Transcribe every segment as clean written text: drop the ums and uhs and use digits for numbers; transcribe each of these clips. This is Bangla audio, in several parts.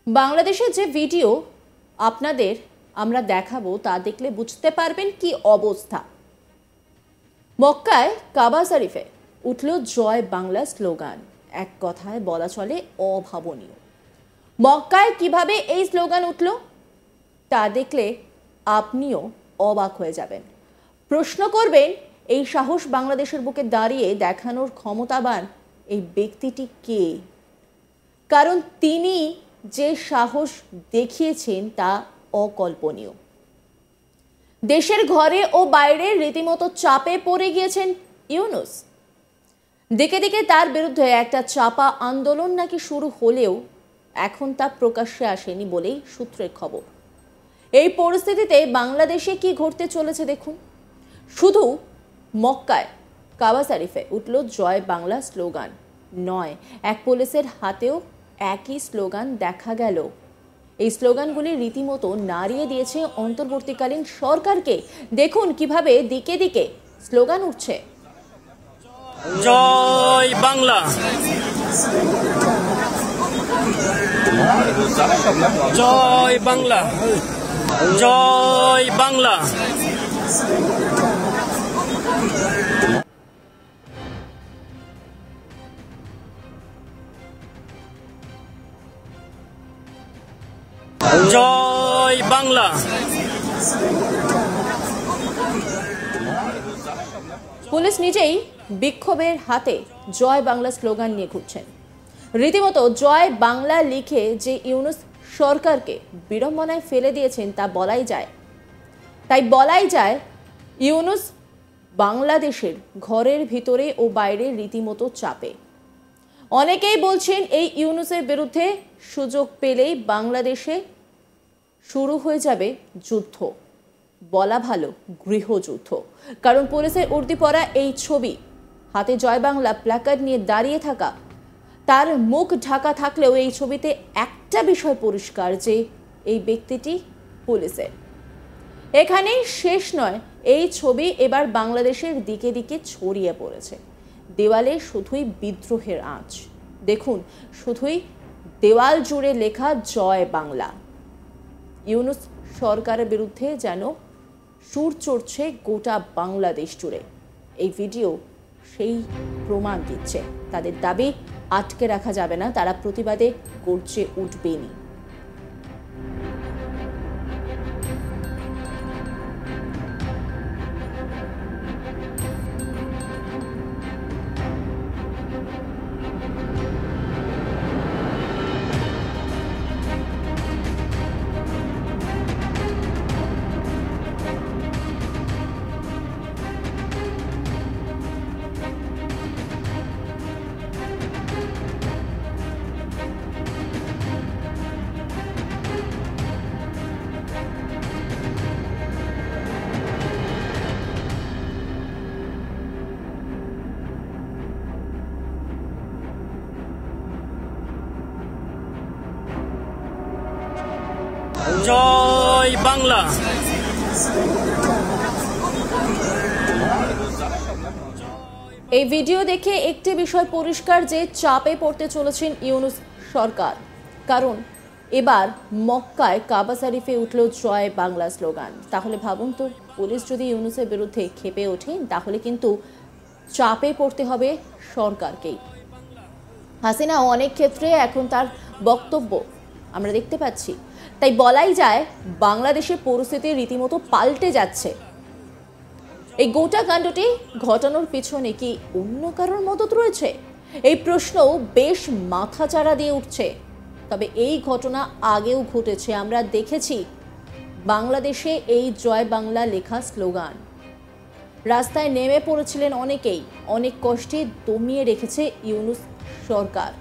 বাংলাদেশের যে ভিডিও আপনাদের আমরা দেখাবো তা দেখলে বুঝতে পারবেন কি অবস্থা। মক্কায় কাবা শরীফে উঠল জয় বাংলা স্লোগান। এক কথায় বলা চলে অভাবনীয়। মক্কায় কিভাবে এই স্লোগান উঠল তা দেখলে আপনিও অবাক হয়ে যাবেন। প্রশ্ন করবেন, এই সাহস বাংলাদেশের বুকে দাঁড়িয়ে দেখানোর ক্ষমতাবান এই ব্যক্তিটি কে? কারণ তিনি যে সাহস দেখিয়েছেন তা অকল্পনীয়। দেশের ঘরে ও বাইরে রীতিমতো চাপে পড়ে গিয়েছেন ইউনূস। দিকে দিকে তার বিরুদ্ধে একটা চাপা আন্দোলন নাকি শুরু হলেও এখন তা প্রকাশ্যে আসেনি বলেই সূত্রের খবর। এই পরিস্থিতিতে বাংলাদেশে কি ঘটতে চলেছে দেখুন। শুধু মক্কায় কাবা শরীফে উঠল জয় বাংলা স্লোগান নয়, এক পুলিশের হাতেও একই স্লোগান দেখা গেল। এই স্লোগানগুলি রীতিমতো নাড়িয়ে দিয়েছে অন্তর্বর্তীকালীন সরকারকে। দেখুন কিভাবে দিকে দিকে স্লোগান উঠছে। জয় বাংলা, জয় বাংলা, জয় বাংলা। জয় বাংলা। পুলিশ নিজেই বিক্ষোভের হাতে জয় বাংলা স্লোগান নিয়ে ঘুরছেন। রীতিমতো জয় বাংলা লিখে যে ইউনূস সরকারকে বিড়ম্বনায় ফেলে দিয়েছেন তা বলাই যায়। তাই বলাই যায় ইউনূস বাংলাদেশের ঘরের ভিতরে ও বাইরে রীতিমতো চাপে। অনেকেই বলছেন এই ইউনূসের বিরুদ্ধে সুযোগ পেলেই বাংলাদেশে শুরু হয়ে যাবে যুদ্ধ, বলা ভালো গৃহযুদ্ধ। কারণ পুলিশের উর্দি পরা এই ছবি, হাতে জয় বাংলা প্ল্যাকার্ড নিয়ে দাঁড়িয়ে থাকা, তার মুখ ঢাকা থাকলেও এই ছবিতে একটা বিষয় পরিষ্কার যে এই ব্যক্তিটি পুলিশের। এখানেই শেষ নয়, এই ছবি এবার বাংলাদেশের দিকে দিকে ছড়িয়ে পড়েছে। দেওয়ালে শুধুই বিদ্রোহের আঁচ। দেখুন, শুধুই দেওয়াল জুড়ে লেখা জয় বাংলা। ইউনূস সরকারের বিরুদ্ধে যেন সুর চড়ছে গোটা বাংলাদেশ জুড়ে। এই ভিডিও সেই প্রমাণ দিচ্ছে। তাদের দাবি আটকে রাখা যাবে না, তারা প্রতিবাদে গর্জে উঠবেনই। জয় বাংলা। এই ভিডিও দেখে একটি বিষয় পরিষ্কার যে চাপে পড়তে চলেছেন ইউনূস সরকার। কারণ এবার মক্কায় কাবা শরীফে উঠল জয় বাংলা স্লোগান। তাহলে ভাবুন তো, পুলিশ যদি ইউনূসের বিরুদ্ধে ক্ষেপে ওঠে তাহলে কিন্তু চাপে পড়তে হবে সরকারকেই। হাসিনা অনেক ক্ষেত্রে এখন তার বক্তব্য আমরা দেখতে পাচ্ছি। তাই বলাই যায় বাংলাদেশের পরিস্থিতি রীতিমতো পাল্টে যাচ্ছে। এই গোটা কাণ্ডটি ঘটানোর পিছনে কি অন্য কারোর মদত রয়েছে? এই প্রশ্ন বেশ মাথাচাড়া দিয়ে উঠছে। তবে এই ঘটনা আগেও ঘটেছে, আমরা দেখেছি বাংলাদেশে এই জয় বাংলা লেখা স্লোগান। রাস্তায় নেমে পড়েছিলেন অনেকেই, অনেক কষ্টে দমিয়ে রেখেছে ইউনূস সরকার।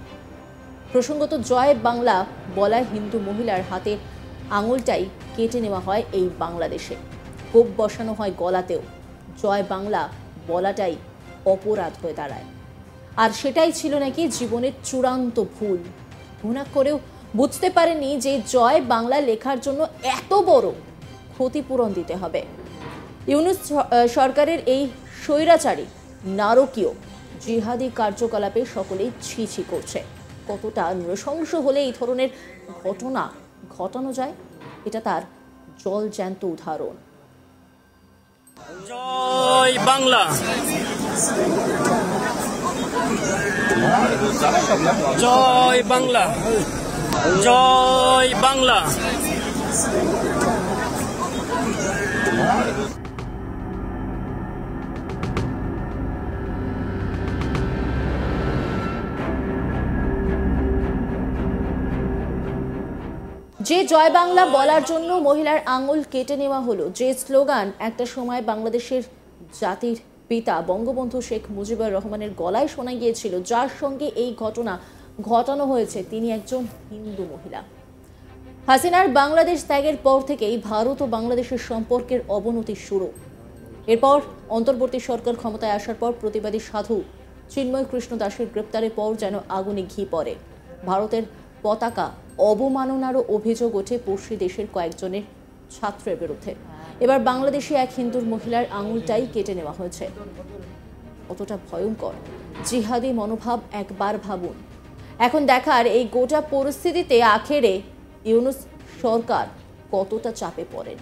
প্রসঙ্গত জয় বাংলা বলা হিন্দু মহিলার হাতের আঙুলটাই কেটে নেওয়া হয় এই বাংলাদেশে। কোপ বসানো হয় গলাতেও। জয় বাংলা বলাটাই অপরাধ হয়ে দাঁড়ায়। আর সেটাই ছিল নাকি জীবনের চূড়ান্ত ভুল। গুনাহ করেও বুঝতে পারেনি যে জয় বাংলা লেখার জন্য এত বড় ক্ষতিপূরণ দিতে হবে। ইউনূস সরকারের এই স্বৈরাচারী নারকীয় জিহাদি কার্যকলাপে সকলেই ছি ছি করছে। কতটা নৃশংস হলে এই ধরনের ঘটনা ঘটানো যায়, এটা তার জলজ্যান্ত উদাহরণ। জয় বাংলা, জয় বাংলা, জয় বাংলা। যে জয় বাংলা বলার জন্য মহিলার আঙুল কেটে নেওয়া হলো, যে স্লোগান একটা সময় বাংলাদেশের জাতির পিতা বঙ্গবন্ধু শেখ মুজিবুর রহমানের গলায় শোনা গিয়েছিল, যার সঙ্গে এই ঘটনা ঘটানো হয়েছে, তিনি একজন হিন্দু মহিলা। হাসিনার বাংলাদেশ ত্যাগের পর থেকেই ভারত ও বাংলাদেশের সম্পর্কের অবনতি শুরু। এরপর অন্তর্বর্তী সরকার ক্ষমতায় আসার পর প্রতিবাদী সাধু চিন্ময় কৃষ্ণ দাসের গ্রেপ্তারের পর যেন আগুনে ঘি পড়ে। ভারতের পতাকা অবমাননারও অভিযোগ ওঠে পড়শি দেশের কয়েকজনের ছাত্রের বিরুদ্ধে। এবার বাংলাদেশে এক হিন্দুর মহিলার আঙুলটাই কেটে নেওয়া হয়েছে। কতটা ভয়ঙ্কর জিহাদি মনোভাব একবার ভাবুন। এখন দেখার এই গোটা পরিস্থিতিতে আখেরে ইউনূস সরকার কতটা চাপে পড়েন।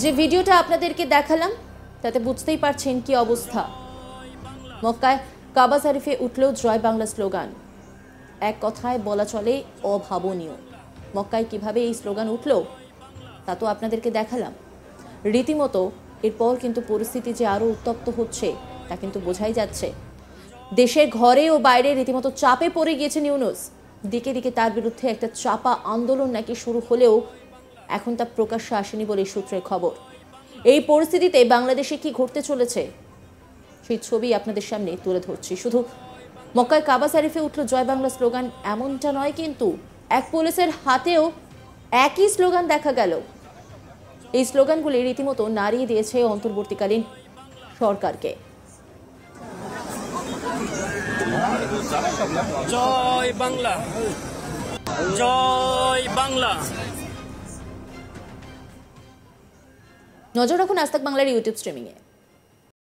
যে ভিডিওটা আপনাদেরকে দেখালাম তাতে বুঝতেই পারছেন কি অবস্থা। মক্কায় কাবা শরীফে উঠলেও জয় বাংলা স্লোগান, এক কথায় বলা চলে অভাবনীয়। মক্কায় কিভাবে এই স্লোগান উঠলো তা তো আপনাদেরকে দেখালাম। রীতিমতো এরপর কিন্তু পরিস্থিতি যে আরো উত্তপ্ত হচ্ছে তা কিন্তু বোঝাই যাচ্ছে। দেশের ঘরে ও বাইরে রীতিমতো চাপে পড়ে গিয়েছেন ইউনূস। দিকে দিকে তার বিরুদ্ধে একটা চাপা আন্দোলন নাকি শুরু হলেও এখন তা প্রকাশ্যে আসেনি বলে সূত্রের খবর। এই পরিস্থিতিতে বাংলাদেশে কি ঘটতে চলেছে সেই ছবি আপনাদের সামনে তুলে ধরছি। শুধু মক্কায় কাবা শরীফে উঠল জয় বাংলা স্লোগান এমনটা নয়, কিন্তু এক পুলিশের হাতেও একই স্লোগান দেখা গেল। এই স্লোগানগুলি রীতিমতো নাড়িয়ে দিয়েছে অন্তর্বর্তীকালীন সরকারকে। জয় বাংলা, জয় বাংলা। নজর রাখুন আজ তাক বাংলার ইউটিউব স্ট্রিমিংয়ে।